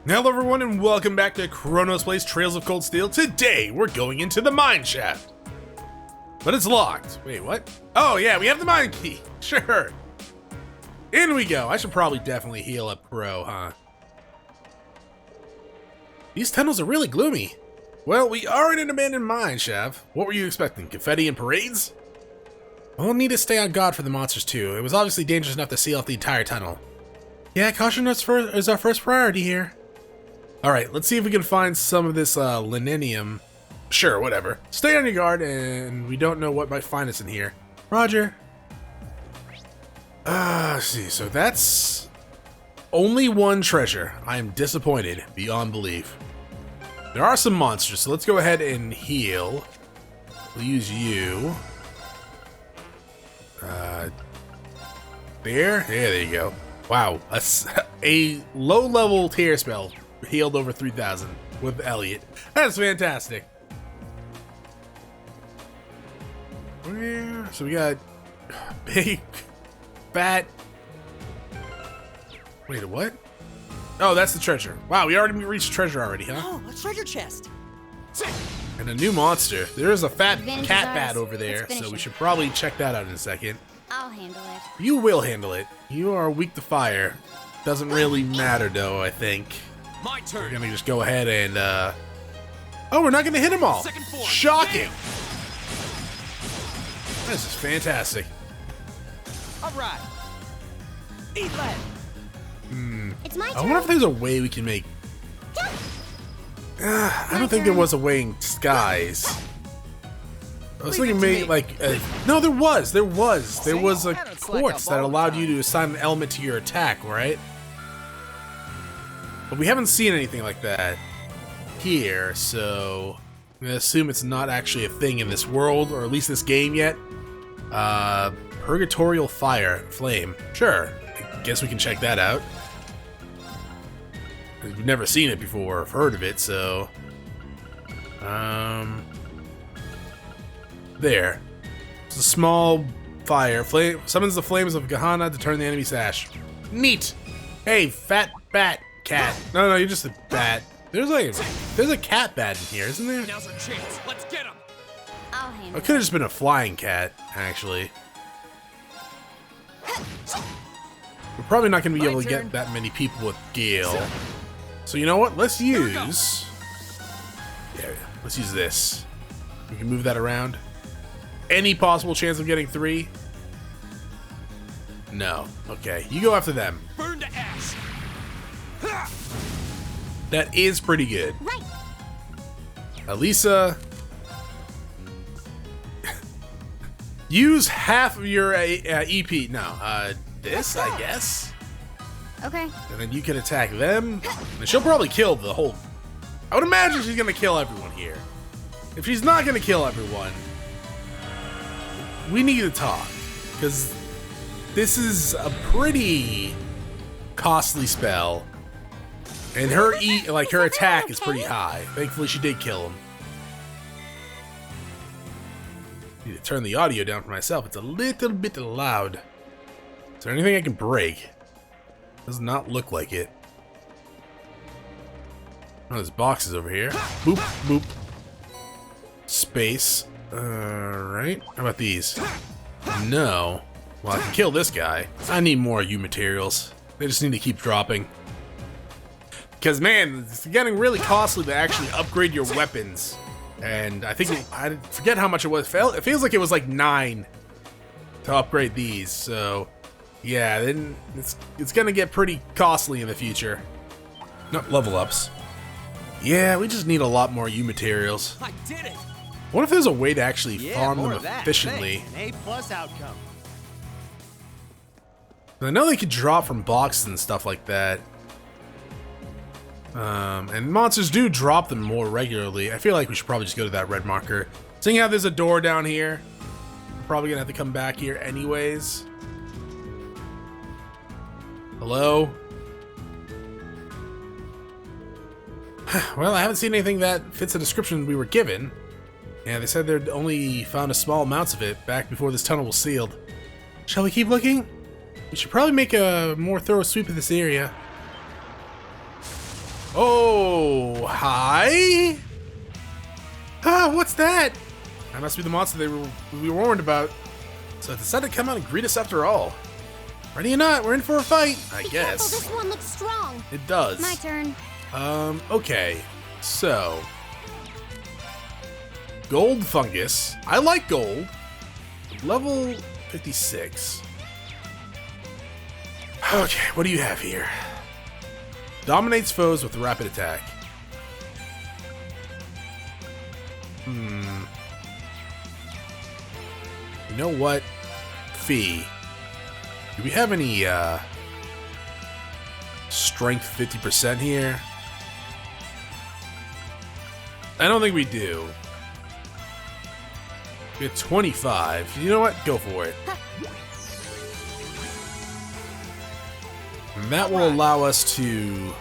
Hello everyone and welcome back to Chronos Plays Trails of Cold Steel. Today we're going into the mine shaft. But it's locked. Wait, what? Oh yeah, we have the mine key. Sure. In we go. I should probably definitely heal up Pro, huh? These tunnels are really gloomy. Well, we are in an abandoned mine shaft. What were you expecting? Confetti and parades? We'll need to stay on guard for the monsters too. It was obviously dangerous enough to seal off the entire tunnel. Yeah, caution is our first priority here. Alright, let's see if we can find some of this linenium. Sure, whatever. Stay on your guard, and we don't know what might find us in here. Roger. Let's see, so that's only one treasure. I am disappointed beyond belief. There are some monsters, so let's go ahead and heal. We'll use you. There you go. Wow, a low-level tear spell. Healed over 3,000 with Elliot. That's fantastic. So we got big, fat. Wait, what? Oh, that's the treasure. Wow, we already reached treasure already, huh? Oh, a treasure chest. And a new monster. There is a fat cat bat over there, so we should probably check that out in a second. I'll handle it. You will handle it. You are weak to fire. Doesn't really matter, though, I think. My turn. We're gonna just go ahead and, oh, we're not gonna hit them all! Shocking! This is fantastic. Alright. Eat lead. It's my turn. I wonder if there's a way we can make... I don't think there was a way in Skies. I was thinking maybe, like, no, there was a quartz that allowed you to assign an element to your attack, right? But we haven't seen anything like that here, so I'm gonna assume it's not actually a thing in this world, or at least this game yet. Purgatorial Flame. Sure, I guess we can check that out. We've never seen it before, or heard of it, so... There. It's a small fire. Flame summons the flames of Gehenna to turn the enemy's to ash. Neat! Hey, fat bat cat. No, you're just a bat. There's a cat bat in here, isn't there? Now's our chance. Let's get him. I'll handle It could have just been a flying cat, actually. We're probably not going to be able to get that many people with Gale. So you know what? Let's use... Yeah, let's use this. We can move that around. Any possible chance of getting 3? No. Okay, you go after them. Burn to ash. That is pretty good. Right. Elisa, use half of your EP. No, this, I guess. Okay. And then you can attack them. And she'll probably kill the whole... I would imagine she's gonna kill everyone here. If she's not gonna kill everyone, we need to talk. Because this is a pretty costly spell. And her her attack is pretty high. Thankfully, she did kill him. Need to turn the audio down for myself. It's a little bit loud. Is there anything I can break? Does not look like it. Oh, there's boxes over here. Boop, boop. Space. Right. How about these? No. Well, I can kill this guy. I need more U materials. They just need to keep dropping. Because, man, it's getting really costly to actually upgrade your weapons. And I think, I forget how much it was. It feels like it was like 9 to upgrade these. So, yeah, then it's going to get pretty costly in the future. No, level ups. Yeah, we just need a lot more U materials. I did it. What if there's a way to actually farm them efficiently? An A+ outcome. I know they could drop from boxes and stuff like that. And monsters do drop them more regularly. I feel like we should probably just go to that red marker. Seeing how there's a door down here, we're probably gonna have to come back here anyways. Hello? Well, I haven't seen anything that fits the description we were given. Yeah, they said they'd only found a small amounts of it back before this tunnel was sealed. Shall we keep looking? We should probably make a more thorough sweep of this area. Oh, hi? Ah, what's that? That must be the monster we were warned about. So it decided to come out and greet us after all. Ready or not, we're in for a fight, I Be guess. careful, this one looks strong. It does. My turn. Okay. So. Gold fungus. I like gold. Level 56. Okay, what do you have here? Dominates foes with rapid attack. You know what? Fee. Do we have any, strength 50% here? I don't think we do. We have 25. You know what? Go for it. And that will allow us to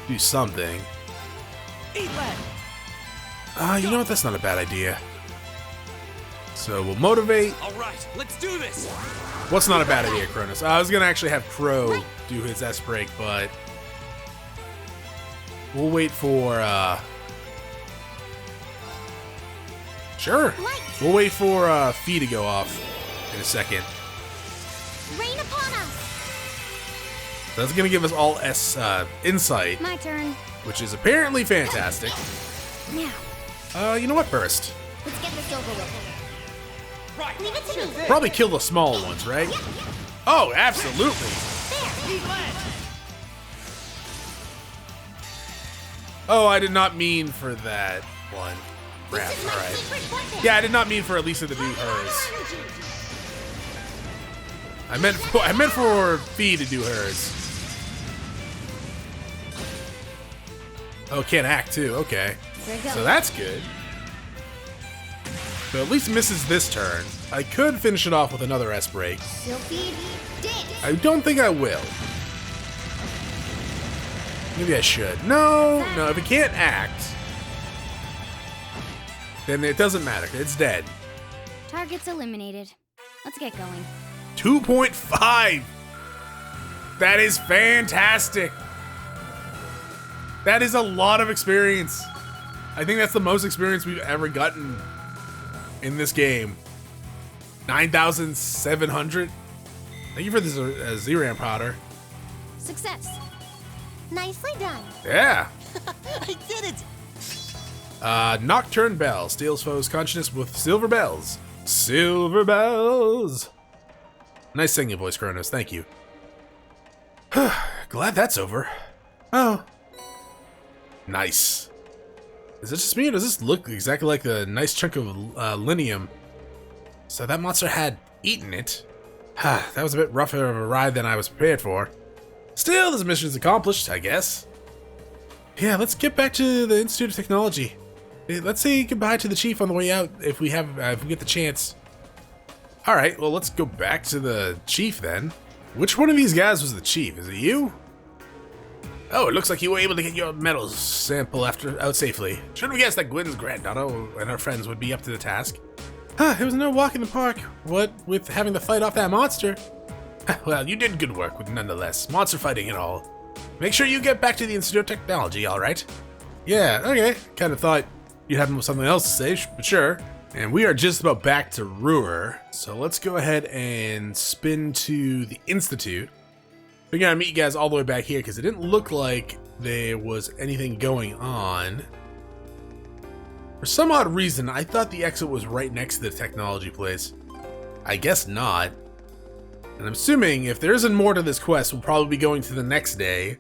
do something. Eat lead. You know what? That's not a bad idea. So we'll motivate. All right, let's do this. What's not a bad idea, Chronos? I was gonna actually have Crow do his S break, but we'll wait for sure. We'll wait for Fee to go off in a second. Rain upon us. That's gonna give us all S insight, My turn. which is apparently fantastic. Now, You know what? Burst. let's get this over with. Right. Leave it to me. Probably kill the small ones, right? Oh, absolutely. Eat lead. Oh, I did not mean for that one. Crap, This is my alright. secret weapon. Yeah, I did not mean for Elisa to do hers. I meant for Fee to do hers. Oh, can't act too. Okay, There you go. so that's good. So at least misses this turn. I could finish it off with another S break. Sylphid dance. I don't think I will. Maybe I should. No, if it can't act, then it doesn't matter. It's dead. Targets eliminated. Let's get going. 2.5! That is fantastic! That is a lot of experience. I think that's the most experience we've ever gotten in this game. 9,700? Thank you for the Zemurian powder. Success. Nicely done. Yeah! I did it! Nocturne Bell steals foes' consciousness with silver bells. Silver bells! Nice singing voice, Chronos. Thank you. Glad that's over. Oh. Nice. Is it just me, or does this look exactly like a nice chunk of linium? So that monster had eaten it. That was a bit rougher of a ride than I was prepared for. Still, this mission's accomplished, I guess. Yeah, let's get back to the Institute of Technology. Let's say goodbye to the chief on the way out if we have, if we get the chance. All right, well, let's go back to the chief then. Which one of these guys was the chief? Is it you? Oh, it looks like you were able to get your metals sample out safely. Should we guess that Gwen's granddaughter and her friends would be up to the task? It was no walk in the park. What with having to fight off that monster? Well, you did good work with nonetheless. Monster fighting and all. Make sure you get back to the Institute of Technology, all right? Yeah, okay. Kind of thought you'd have something else to say, but sure. And we are just about back to Ruhr, so let's go ahead and spin to the Institute. We're gonna meet you guys all the way back here because it didn't look like there was anything going on. For some odd reason, I thought the exit was right next to the technology place. I guess not. And I'm assuming if there isn't more to this quest, we'll probably be going to the next day.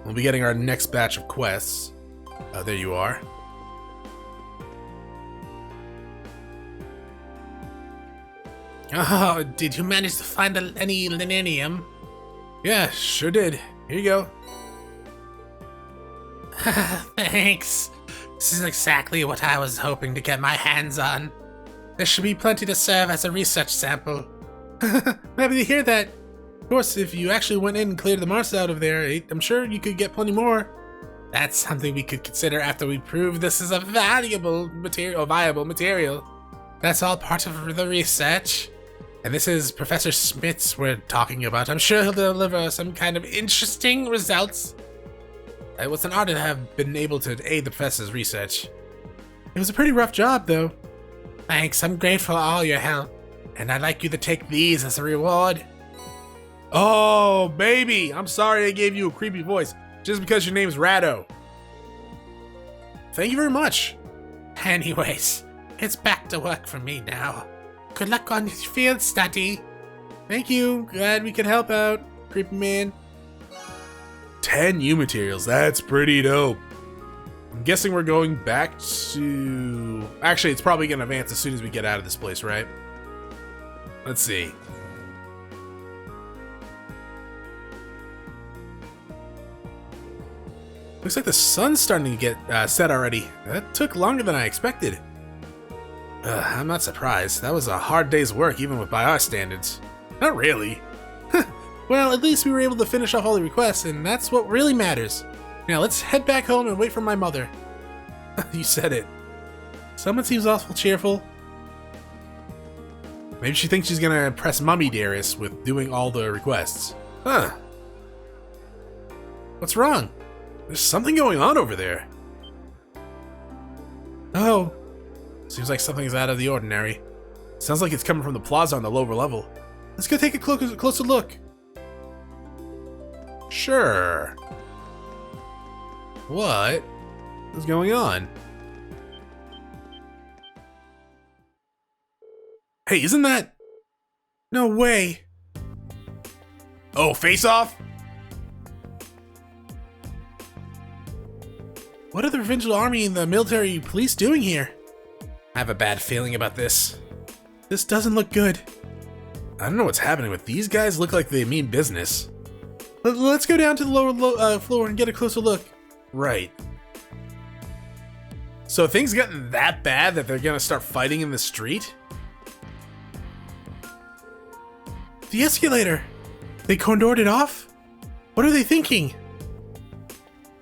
We'll be getting our next batch of quests. Oh, there you are. Oh, did you manage to find any linenium? Yeah, sure did. Here you go. Thanks. This is exactly what I was hoping to get my hands on. There should be plenty to serve as a research sample. Happy to hear that. Of course, if you actually went in and cleared the Mars out of there, I'm sure you could get plenty more. That's something we could consider after we prove this is a viable material. That's all part of the research. And this is Professor Smits we're talking about. I'm sure he'll deliver some kind of interesting results. It was an honor to have been able to aid the professor's research. It was a pretty rough job, though. Thanks, I'm grateful for all your help. And I'd like you to take these as a reward. Oh, baby! I'm sorry I gave you a creepy voice, just because your name's Rado. Thank you very much. Anyways, it's back to work for me now. Good luck on your field study. Thank you. Glad we could help out, creepy man. 10 U materials. That's pretty dope. I'm guessing we're going back to... Actually, it's probably going to advance as soon as we get out of this place, right? Let's see. Looks like the sun's starting to get set already. That took longer than I expected. I'm not surprised. That was a hard day's work, even by our standards. Not really. Well, at least we were able to finish off all the requests, and that's what really matters. Now let's head back home and wait for my mother. You said it. Someone seems awful cheerful. Maybe she thinks she's gonna impress Mummy Dearest with doing all the requests. Huh. What's wrong? There's something going on over there. Oh. Seems like something's out of the ordinary. Sounds like it's coming from the plaza on the lower level. Let's go take a closer look. Sure. What is going on? Hey, isn't that... No way. Oh, face off? What are the provincial army and the military police doing here? I have a bad feeling about this. This doesn't look good. I don't know what's happening, but these guys look like they mean business. Let's go down to the lower floor and get a closer look. Right. So things gotten that bad that they're gonna start fighting in the street? The escalator! They cordored it off? What are they thinking?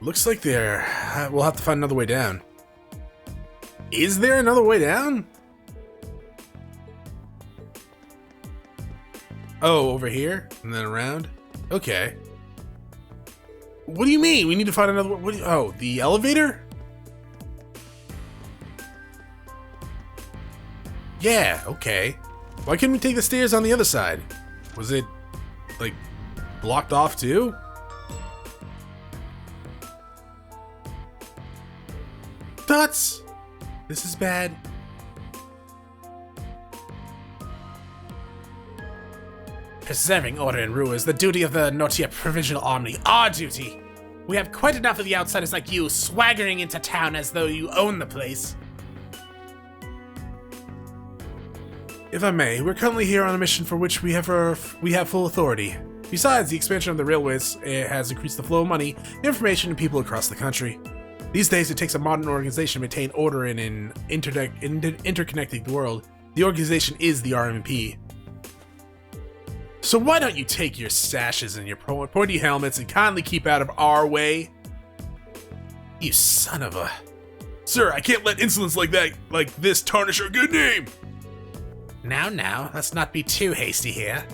Looks like we'll have to find another way down. Is there another way down? Oh, over here? And then around? Okay. What do you mean? We need to find another one? Oh, the elevator? Yeah, okay. Why couldn't we take the stairs on the other side? Was it, like, blocked off too? Dots! This is bad. Preserving order in Rue is the duty of the Nortia Provincial Army. Our duty! We have quite enough of the outsiders like you swaggering into town as though you own the place. If I may, we're currently here on a mission for which we have full authority. Besides, the expansion of the railways has increased the flow of money, information, and people across the country. These days, it takes a modern organization to maintain order in an interconnected world. The organization is the RMP. So why don't you take your sashes and your pointy helmets and kindly keep out of our way? You son of a... Sir, I can't let insolence like this tarnish our good name! Now, let's not be too hasty here.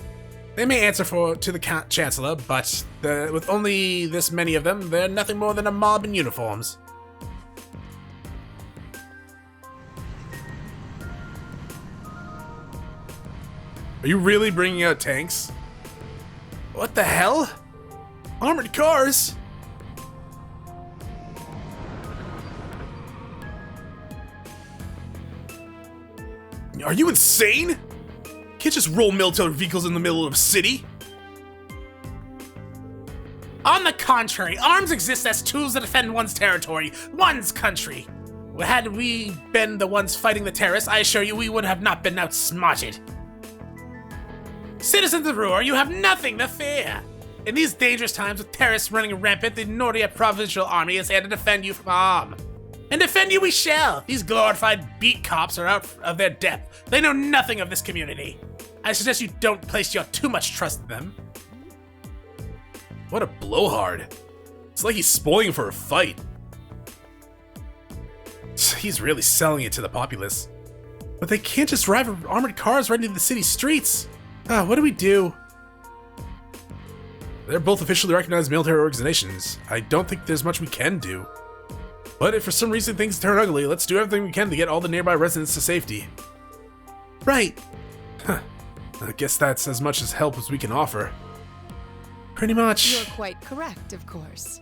They may answer to the Chancellor, but with only this many of them, they're nothing more than a mob in uniforms. Are you really bringing out tanks? What the hell? Armored cars? Are you insane? Can't just roll military vehicles in the middle of a city. On the contrary, arms exist as tools to defend one's territory, one's country. Had we been the ones fighting the terrorists, I assure you we would have not been outsmarted. Citizens of Ruhr, you have nothing to fear. In these dangerous times with terrorists running rampant, the Nordia Provincial Army is here to defend you from harm. And defend you we shall! These glorified beat cops are out of their depth. They know nothing of this community. I suggest you don't place your too much trust in them. What a blowhard. It's like he's spoiling for a fight. He's really selling it to the populace. But they can't just drive armored cars right into the city streets. What do we do? They're both officially recognized military organizations. I don't think there's much we can do. But if for some reason things turn ugly, let's do everything we can to get all the nearby residents to safety. Right. Huh. I guess that's as much as help as we can offer. Pretty much. You're quite correct, of course.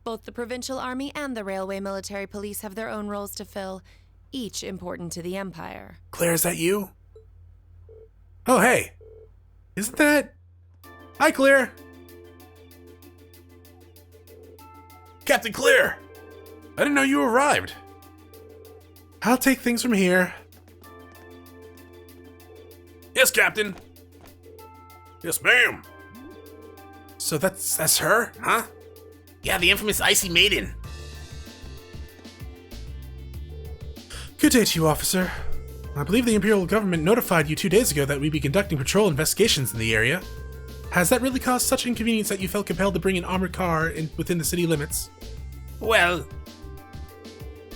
Both the Provincial Army and the Railway Military Police have their own roles to fill, each important to the Empire. Claire, is that you? Oh, hey. Isn't that... Hi, Claire. Captain Claire! I didn't know you arrived. I'll take things from here. Yes, Captain. Yes, ma'am. So that's her, huh? Yeah, the infamous Icy Maiden. Good day to you, officer. I believe the Imperial government notified you 2 days ago that we'd be conducting patrol investigations in the area. Has that really caused such inconvenience that you felt compelled to bring an armored car within the city limits? Well...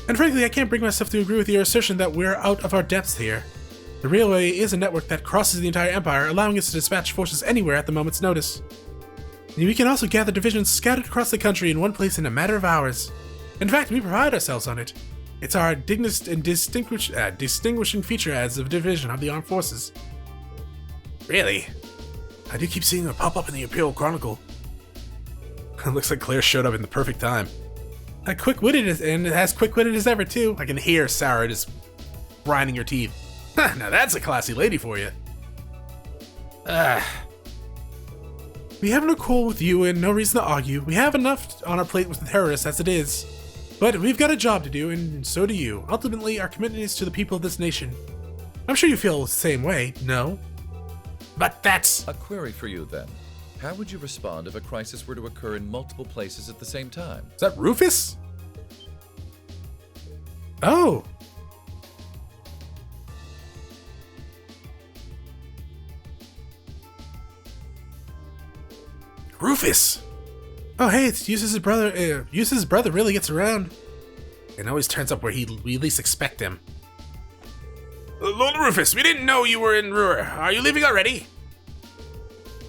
And frankly, I can't bring myself to agree with your assertion that we're out of our depths here. The railway is a network that crosses the entire Empire, allowing us to dispatch forces anywhere at the moment's notice. And we can also gather divisions scattered across the country in one place in a matter of hours. In fact, we pride ourselves on it. It's our distinguishing feature as a division of the armed forces. Really? I do keep seeing her pop up in the Imperial Chronicle. It looks like Claire showed up in the perfect time. Quick-witted and as quick-witted as ever, too. I can hear Sarah just grinding her teeth. Now that's a classy lady for you. We have no quarrel with you and no reason to argue. We have enough on our plate with the terrorists as it is. But we've got a job to do, and so do you. Ultimately, our commitment is to the people of this nation. I'm sure you feel the same way, no? But that's... A query for you, then. How would you respond if a crisis were to occur in multiple places at the same time? Is that Rufus? Oh. Rufus! Oh hey, it's Eustace's brother. Eustace's brother really gets around. And always turns up where we least expect him. Lord Rufus, we didn't know you were in Ruhr. Are you leaving already?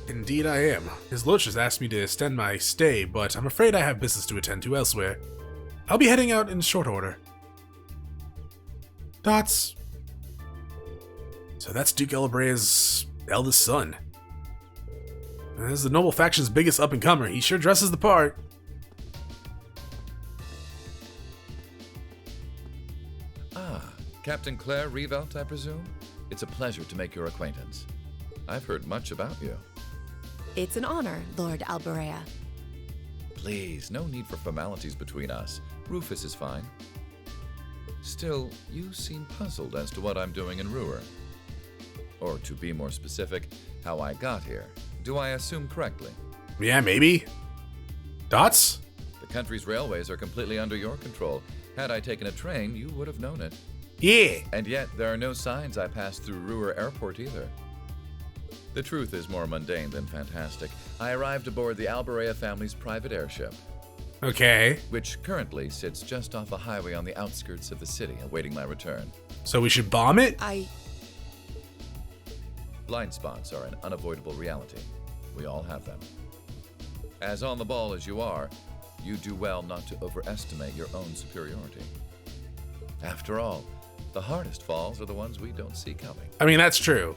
Indeed I am. His lordship asked me to extend my stay, but I'm afraid I have business to attend to elsewhere. I'll be heading out in short order. Dots. So that's Duke Elabrea's eldest son. As the Noble Faction's biggest up-and-comer, he sure dresses the part. Ah, Captain Claire Revelt, I presume? It's a pleasure to make your acquaintance. I've heard much about you. It's an honor, Lord Albarea. Please, no need for formalities between us. Rufus is fine. Still, you seem puzzled as to what I'm doing in Ruhr. Or to be more specific, how I got here. Do I assume correctly? Yeah, maybe. Dots? The country's railways are completely under your control. Had I taken a train, you would have known it. Yeah. And yet, there are no signs I passed through Ruhr Airport either. The truth is more mundane than fantastic. I arrived aboard the Albarea family's private airship. Okay. Which currently sits just off a highway on the outskirts of the city, awaiting my return. So we should bomb it? Blind spots are an unavoidable reality. We all have them. As on the ball as you are, you do well not to overestimate your own superiority. After all, the hardest falls are the ones we don't see coming. I mean, that's true.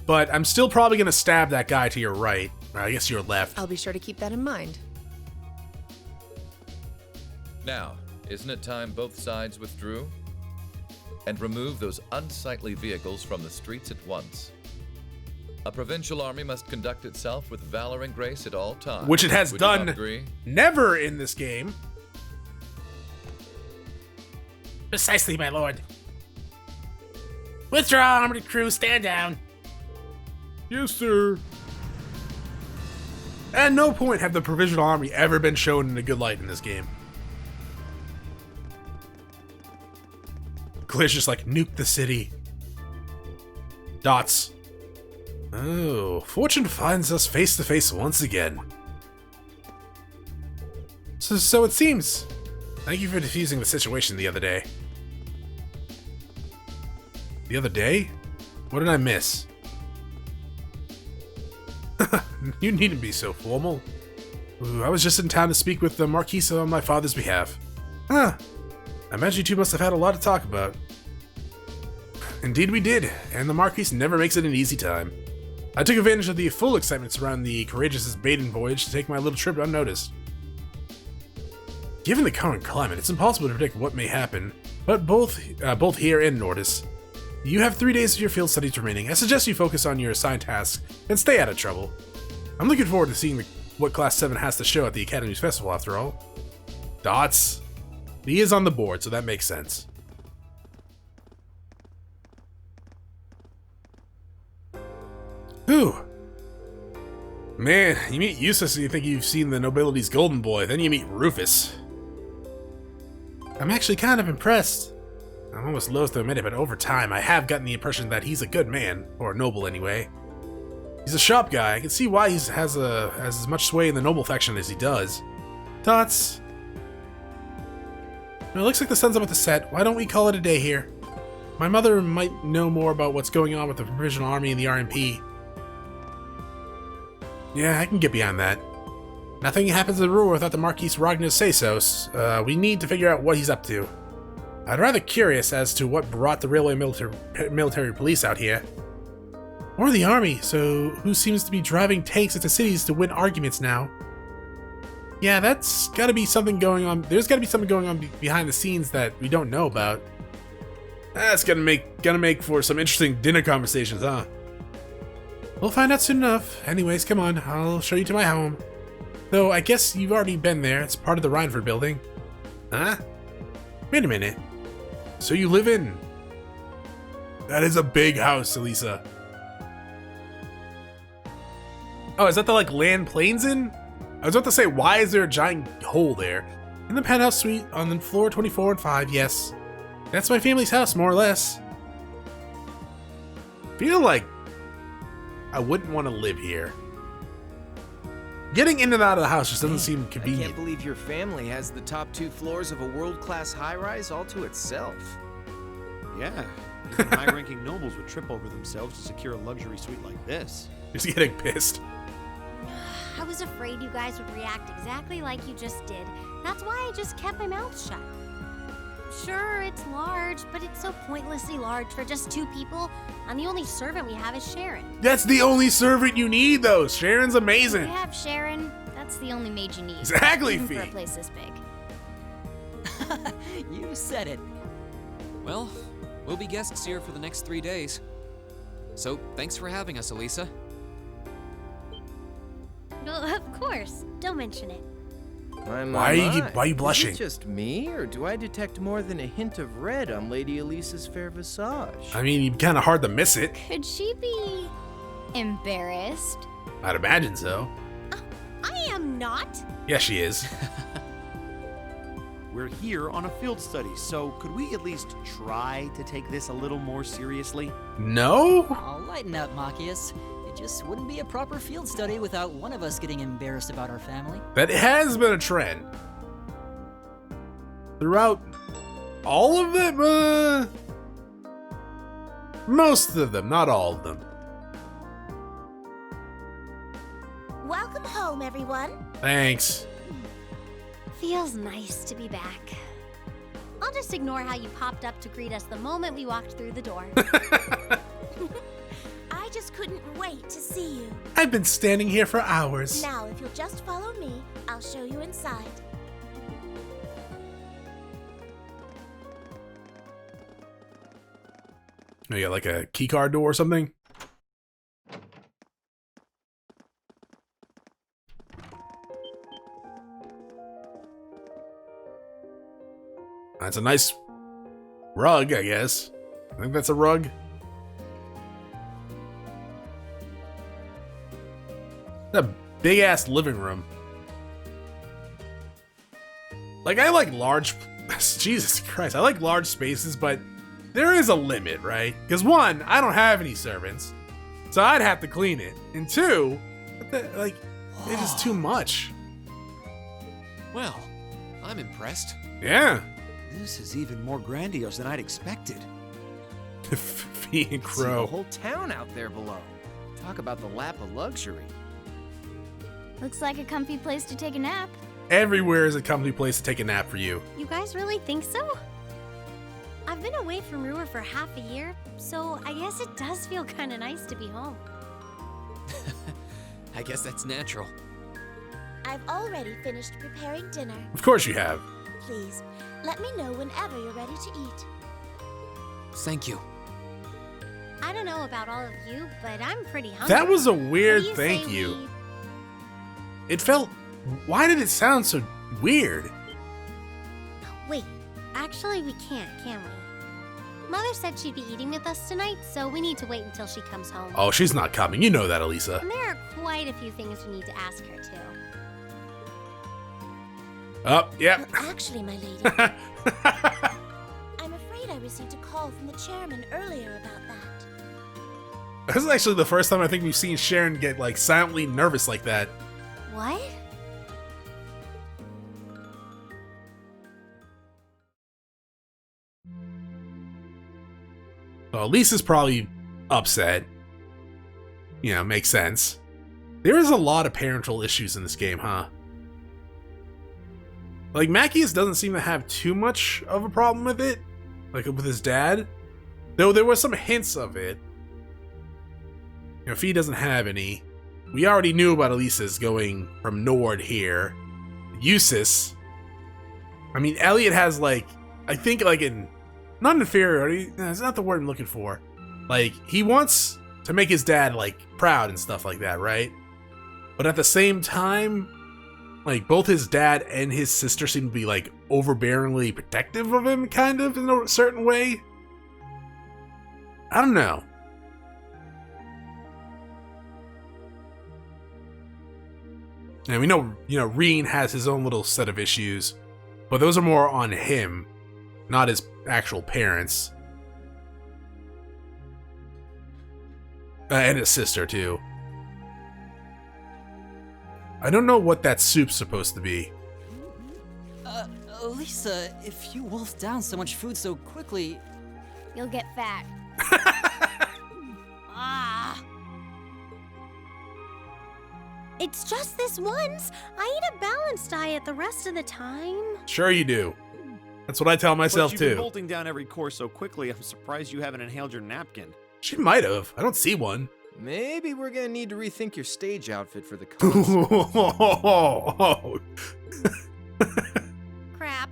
But I'm still probably going to stab that guy to your right. Or I guess your left. I'll be sure to keep that in mind. Now, isn't it time both sides withdrew? And remove those unsightly vehicles from the streets at once. A provincial army must conduct itself with valor and grace at all times. Which it has Would you not done agree? never in this game. Precisely, my lord. Withdraw, armored crew, stand down. Yes, sir. At no point have the Provisional Army ever been shown in a good light in this game. Claire's just like, nuke the city. Dots. Oh, fortune finds us face to face once again. So it seems. Thank you for defusing the situation the other day. The other day? What did I miss? You needn't be so formal. Ooh, I was just in town to speak with the Marquise on my father's behalf. Huh. I imagine you two must have had a lot to talk about. Indeed we did, and the Marquise never makes it an easy time. I took advantage of the full excitement surrounding the Courageous' Baden voyage to take my little trip unnoticed. Given the current climate, it's impossible to predict what may happen, but both here and Nordis. You have 3 days of your field studies remaining. I suggest you focus on your assigned tasks and stay out of trouble. I'm looking forward to seeing what Class 7 has to show at the Academy's festival after all. Dots. He is on the board, so that makes sense. Whew. Man, you meet Eustace and you think you've seen the nobility's golden boy, then you meet Rufus. I'm actually kind of impressed. I'm almost loath to admit it, but over time I have gotten the impression that he's a good man, or a noble anyway. He's a sharp guy. I can see why he has as much sway in the noble faction as he does. Thoughts? Well, it looks like the sun's about to set. Why don't we call it a day here? My mother might know more about what's going on with the Provisional Army and the RMP. Yeah, I can get behind that. Nothing happens in Ruhr without the Marquis Ragnar's say-so. We need to figure out what he's up to. I'm rather curious as to what brought the railway military police out here. Or the army, so who seems to be driving tanks into cities to win arguments now? Yeah, that's gotta be something going on. There's gotta be something going on behind the scenes that we don't know about. That's gonna make for some interesting dinner conversations, huh? We'll find out soon enough. Anyways, come on, I'll show you to my home. Though I guess you've already been there. It's part of the Rhineford building. Huh? Wait a minute. So you live in... That is a big house, Elisa. Oh, is that the, land Plains Inn? I was about to say, why is there a giant hole there? In the penthouse suite on floor 24 and 5, yes. That's my family's house, more or less. Feel like I wouldn't want to live here. Getting in and out of the house just doesn't seem convenient. I can't believe your family has the top 2 floors of a world-class high-rise all to itself. Yeah, even high-ranking nobles would trip over themselves to secure a luxury suite like this. Just getting pissed. I was afraid you guys would react exactly like you just did. That's why I just kept my mouth shut. Sure, it's large, but it's so pointlessly large for just 2 people, and the only servant we have is Sharon. That's the only servant you need, though. Sharon's amazing. We have Sharon. That's the only maid you need. Exactly, even Fee. for a place this big. You said it. Well, we'll be guests here for the next 3 days. So, thanks for having us, Elisa. Well, of course. Don't mention it. Why are you blushing? Is it just me, or do I detect more than a hint of red on Lady Elisa's fair visage? I mean, kind of hard to miss it. Could she be embarrassed? I'd imagine so. I am not. Yeah, she is. We're here on a field study, so could we at least try to take this a little more seriously? No? I'll lighten up, Machias. It just wouldn't be a proper field study without one of us getting embarrassed about our family. That has been a trend. Throughout all of them? Most of them, not all of them. Welcome home, everyone. Thanks. Feels nice to be back. I'll just ignore how you popped up to greet us the moment we walked through the door. I just couldn't wait to see you. I've been standing here for hours. Now, if you'll just follow me, I'll show you inside. Oh, yeah, like a keycard door or something? That's a nice rug, I guess. I think that's a rug. A big-ass living room. Like, I like large... Jesus Christ, I like large spaces, but there is a limit, right? Because 1, I don't have any servants, so I'd have to clean it. And 2, like, it's just too much. Well, I'm impressed. Yeah. This is even more grandiose than I'd expected. Fee and See the Crow. whole town out there below. Talk about the lap of luxury. Looks like a comfy place to take a nap. Everywhere is a comfy place to take a nap for you. You guys really think so? I've been away from Ruhr for half a year, so I guess it does feel kind of nice to be home. I guess that's natural. I've already finished preparing dinner. Of course you have. Please, let me know whenever you're ready to eat. Thank you. I don't know about all of you, but I'm pretty hungry. That was a What weird do you thank say you. we- It felt... Why did it sound so weird? Wait, actually we can't, can we? Mother said she'd be eating with us tonight, so we need to wait until she comes home. Oh, she's not coming. You know that, Elisa. And there are quite a few things we need to ask her, too. Oh, yep. Actually, my lady, I'm afraid I received a call from the chairman earlier about that. This is actually the first time I think we've seen Sharon get, like, silently nervous like that. What? Well, Lisa's probably upset. You know, makes sense. There is a lot of parental issues in this game, huh? Like, Mackius doesn't seem to have too much of a problem with it. Like, with his dad. Though there were some hints of it. You know, if he doesn't have any. We already knew about Elisa's going from Nord here. Eustace. I mean, Elliot has, like, I think, like, not inferiority, that's not the word I'm looking for. Like, he wants to make his dad, like, proud and stuff like that, right? But at the same time, like, both his dad and his sister seem to be, like, overbearingly protective of him, kind of, in a certain way. I don't know. And we know, you know, Rean has his own little set of issues, but those are more on him, not his actual parents. And his sister, too. I don't know what that soup's supposed to be. Lisa, if you wolf down so much food so quickly... You'll get fat. Ah. It's just this once. I eat a balanced diet the rest of the time. Sure you do. That's what I tell myself, but you've been too. bolting down every course so quickly, I'm surprised you haven't inhaled your napkin. She might have. I don't see one. Maybe we're gonna need to rethink your stage outfit for the concert. Crap.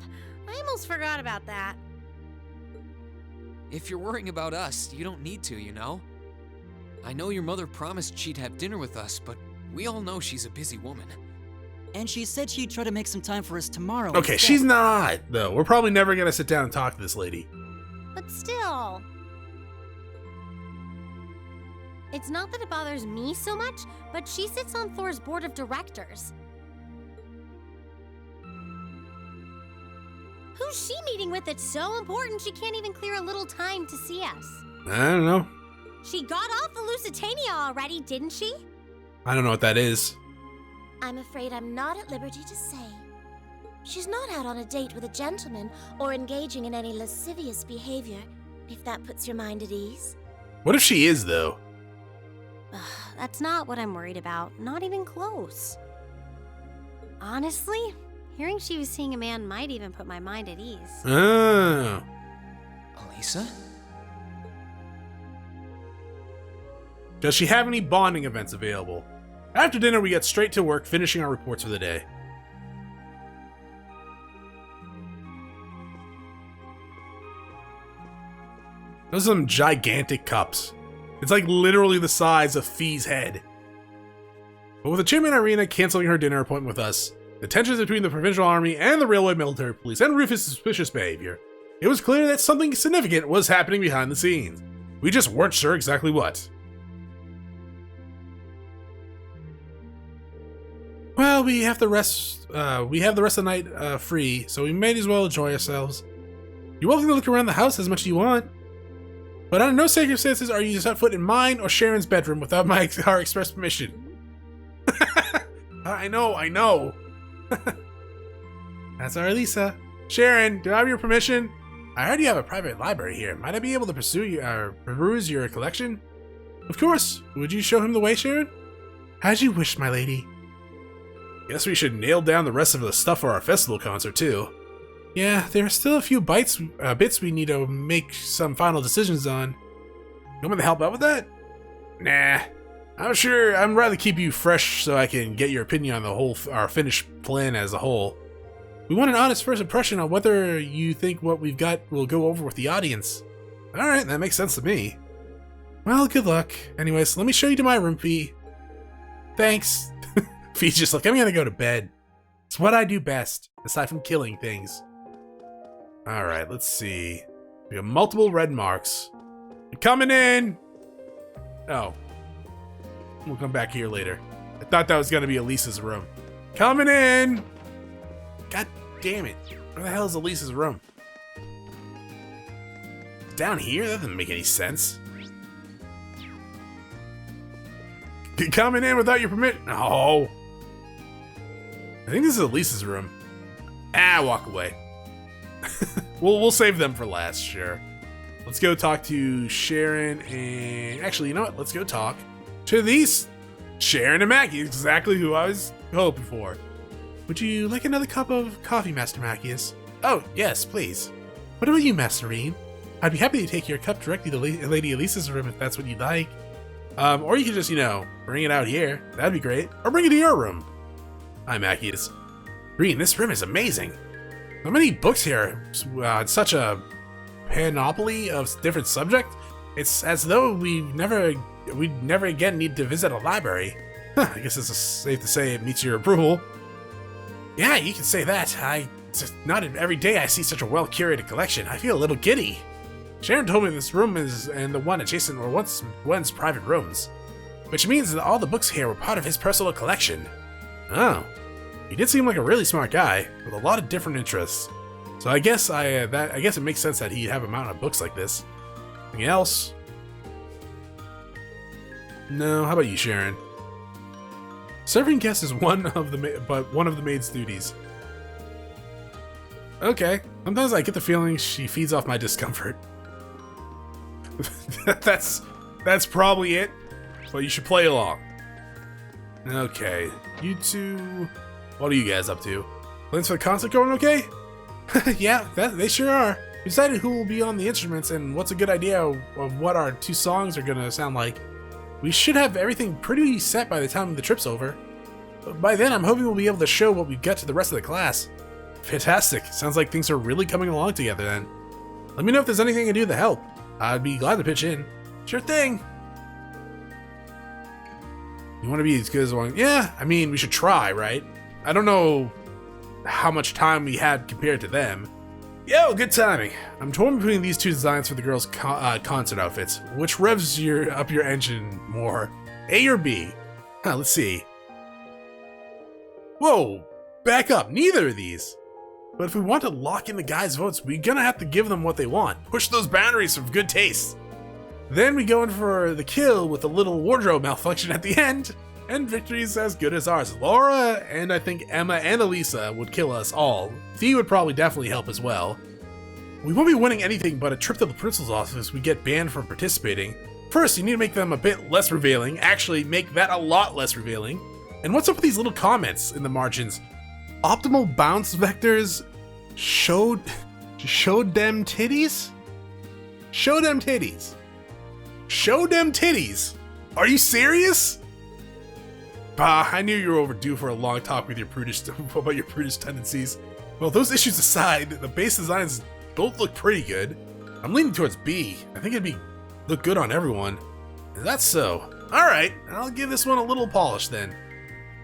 I almost forgot about that. If you're worrying about us, you don't need to, you know? I know your mother promised she'd have dinner with us, but we all know she's a busy woman. And she said she'd try to make some time for us tomorrow. Okay, instead. she's not, though. We're probably never gonna sit down and talk to this lady. But still. It's not that it bothers me so much, but she sits on Thor's board of directors. Who's she meeting with that's so important she can't even clear a little time to see us? I don't know. She got off the Lusitania already, didn't she? I don't know what that is. I'm afraid I'm not at liberty to say. She's not out on a date with a gentleman or engaging in any lascivious behavior, if that puts your mind at ease. What if she is, though? That's not what I'm worried about. Not even close. Honestly, hearing she was seeing a man might even put my mind at ease. Oh. Elisa? Does she have any bonding events available? After dinner, we get straight to work, finishing our reports for the day. Those are some gigantic cups. It's like literally the size of Fee's head. But with the chairman Irina canceling her dinner appointment with us, the tensions between the Provincial Army and the Railway Military Police and Rufus' suspicious behavior, it was clear that something significant was happening behind the scenes. We just weren't sure exactly what. Well, we have the rest of the night free, so we may as well enjoy ourselves. You're welcome to look around the house as much as you want. But under no circumstances are you to set foot in mine or Sharon's bedroom without our express permission. I know. That's our Lisa. Sharon, do I have your permission? I heard you have a private library here. Might I be able to peruse your collection? Of course. Would you show him the way, Sharon? As you wish, my lady. Guess we should nail down the rest of the stuff for our festival concert, too. Yeah, there are still a few bits we need to make some final decisions on. You want me to help out with that? Nah. I'd rather keep you fresh so I can get your opinion on our finished plan as a whole. We want an honest first impression on whether you think what we've got will go over with the audience. Alright, that makes sense to me. Well, good luck. Anyways, let me show you to my room, Fee. Thanks. Fee's just like, I'm gonna go to bed. It's what I do best, aside from killing things. Alright, let's see. We have multiple red marks. Coming in! Oh. We'll come back here later. I thought that was gonna be Elisa's room. Coming in! God damn it. Where the hell is Elisa's room? Down here? That doesn't make any sense. Coming in without your permission? No. I think this is Elisa's room. Walk away. We'll save them for last, sure. Let's go talk to Sharon and... Actually, you know what? Let's go talk to these Sharon and Mackie, exactly who I was hoping for. Would you like another cup of coffee, Master Mackius? Oh, yes, please. What about you, Master Rean? I'd be happy to take your cup directly to Lady Elisa's room if that's what you'd like. Or you could just, bring it out here. That'd be great. Or bring it to your room. Hi, Mackius. Rean, this room is amazing. So many books here. Such a panoply of different subjects. It's as though we'd never again need to visit a library. I guess it's safe to say it meets your approval. Yeah, you can say that. Not every day I see such a well-curated collection. I feel a little giddy. Sharon told me this room and the one adjacent were once Gwen's private rooms, which means that all the books here were part of his personal collection. Oh, he did seem like a really smart guy with a lot of different interests. So I guess it makes sense that he'd have a mountain of books like this. Anything else? No. How about you, Sharon? Serving guests is one of the maid's duties. Okay. Sometimes I get the feeling she feeds off my discomfort. That's probably it. But you should play along. Okay. You two... What are you guys up to? Plans for the concert going okay? Yeah, they sure are. We decided who will be on the instruments and what's a good idea of what our two songs are gonna sound like. We should have everything pretty set by the time the trip's over. But by then, I'm hoping we'll be able to show what we've got to the rest of the class. Fantastic. Sounds like things are really coming along together then. Let me know if there's anything I can do to help. I'd be glad to pitch in. Sure thing. You want to be as good as one? Yeah, I mean, we should try, right? I don't know how much time we had compared to them. Yo, good timing. I'm torn between these two designs for the girls' concert outfits. Which revs up your engine more? A or B? Let's see. Whoa, back up. Neither of these. But if we want to lock in the guys' votes, we're gonna have to give them what they want. Push those boundaries of good taste. Then we go in for the kill with a little wardrobe malfunction at the end. And victory's as good as ours. Laura and I think Emma and Elisa would kill us all. Thea would probably definitely help as well. We won't be winning anything but a trip to the principal's office. We get banned from participating. First, you need to make them a bit less revealing. Actually, make that a lot less revealing. And what's up with these little comments in the margins? Optimal bounce vectors showed them titties? Show them titties. Show them titties. Are you serious? I knew you were overdue for a long talk with about your prudish tendencies. Well, those issues aside, the base designs both look pretty good. I'm leaning towards B. I think look good on everyone. Is that so? Alright, I'll give this one a little polish then.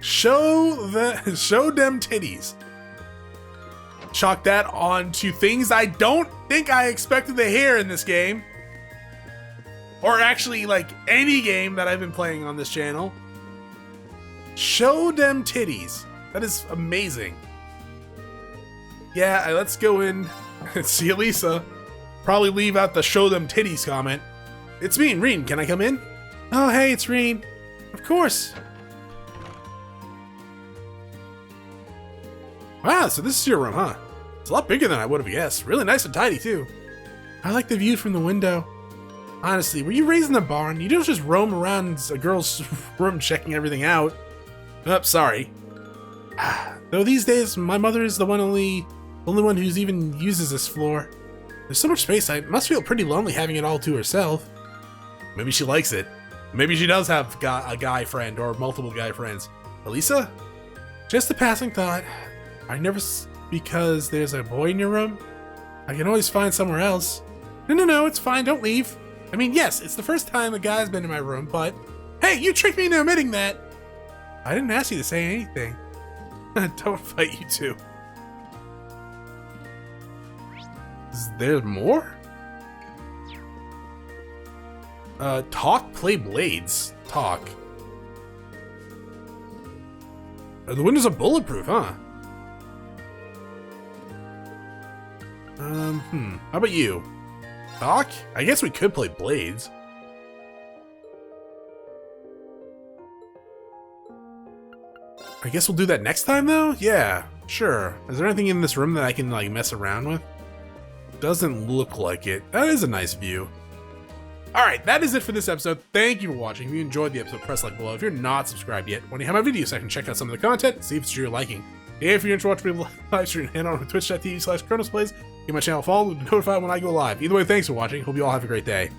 Show them titties. Chalk that on to things I don't think I expected to hear in this game. Or actually, like, any game that I've been playing on this channel. Show them titties. That is amazing. Yeah, let's go in and see Elisa. Probably leave out the show them titties comment. It's me, Rean. Can I come in? Oh, hey, it's Rean. Of course. Wow, so this is your room, huh? It's a lot bigger than I would have guessed. Really nice and tidy, too. I like the view from the window. Honestly, were you raised in a barn? You don't just roam around a girl's room checking everything out. Oh, sorry. Though these days, my mother is the only one who's even uses this floor. There's so much space, I must feel pretty lonely having it all to herself. Maybe she likes it. Maybe she does have a guy friend or multiple guy friends. Elisa? Just a passing thought. Are you nervous because there's a boy in your room? I can always find somewhere else. No, it's fine, don't leave. I mean, yes, it's the first time a guy's been in my room, but... Hey, you tricked me into admitting that! I didn't ask you to say anything. Don't fight, you two. Is there more? Talk, play blades. Talk. The windows are bulletproof, huh? How about you? Talk? I guess we could play blades. I guess we'll do that next time, though? Yeah, sure. Is there anything in this room that I can, like, mess around with? Doesn't look like it. That is a nice view. Alright, that is it for this episode. Thank you for watching. If you enjoyed the episode, press like below. If you're not subscribed yet, when you have my video section, check out some of the content, see if it's to your liking. If you're interested in watching me live stream, head on to twitch.tv/ChronosPlays. Give my channel a follow to be notified when I go live. Either way, thanks for watching. Hope you all have a great day.